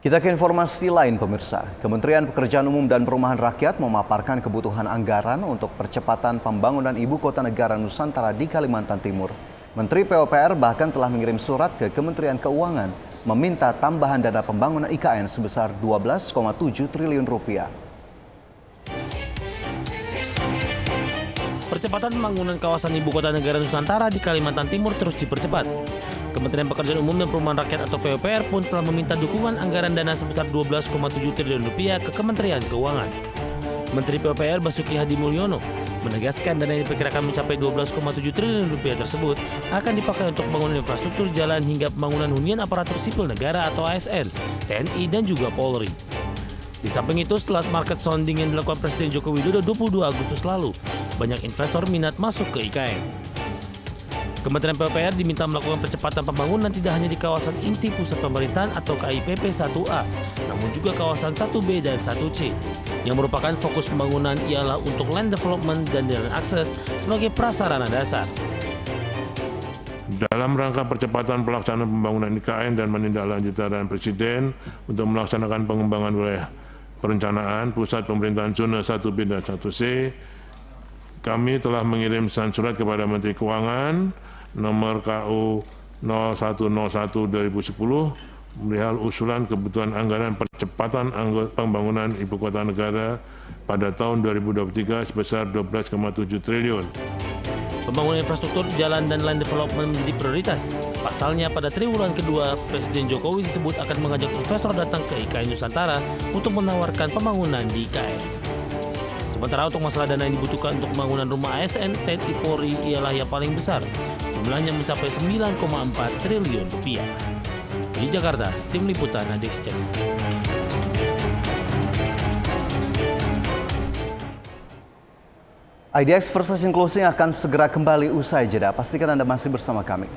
Kita ke informasi lain pemirsa. Kementerian Pekerjaan Umum dan Perumahan Rakyat memaparkan kebutuhan anggaran untuk percepatan pembangunan Ibu Kota Negara Nusantara di Kalimantan Timur. Menteri PUPR bahkan telah mengirim surat ke Kementerian Keuangan meminta tambahan dana pembangunan IKN sebesar 12,7 triliun rupiah. Percepatan pembangunan kawasan Ibu Kota Negara Nusantara di Kalimantan Timur terus dipercepat. Kementerian Pekerjaan Umum dan Perumahan Rakyat atau PUPR pun telah meminta dukungan anggaran dana sebesar 12,7 triliun rupiah ke Kementerian Keuangan. Menteri PUPR Basuki Hadi Mulyono menegaskan dana yang diperkirakan mencapai 12,7 triliun rupiah tersebut akan dipakai untuk pembangunan infrastruktur jalan hingga pembangunan hunian aparatur sipil negara atau ASN, TNI dan juga Polri. Di samping itu, setelah market sounding yang dilakukan Presiden Joko Widodo 22 Agustus lalu, banyak investor minat masuk ke IKN. Kementerian PUPR diminta melakukan percepatan pembangunan tidak hanya di kawasan inti pusat pemerintahan atau KIPP 1A, namun juga kawasan 1B dan 1C. Yang merupakan fokus pembangunan ialah untuk land development dan jalan akses sebagai prasarana dasar. Dalam rangka percepatan pelaksanaan pembangunan IKN dan menindaklanjuti arahan Presiden untuk melaksanakan pengembangan wilayah perencanaan pusat pemerintahan zona 1B dan 1C, kami telah mengirim surat kepada Menteri Keuangan nomor KU 0101/2010 perihal usulan kebutuhan anggaran percepatan pembangunan Ibu Kota Negara pada tahun 2023 sebesar 12,7 triliun. Pembangunan infrastruktur jalan dan land development menjadi prioritas. Pasalnya pada triwulan kedua, Presiden Jokowi disebut akan mengajak investor datang ke IKN Nusantara untuk menawarkan pembangunan di IKN. Sementara untuk masalah dana yang dibutuhkan untuk pembangunan rumah ASN, TNI Polri ialah yang paling besar. Jumlahnya mencapai 9,4 triliun rupiah. Di Jakarta, Tim Liputan Adix Channel. IDX First Session Closing akan segera kembali usai jeda. Pastikan Anda masih bersama kami.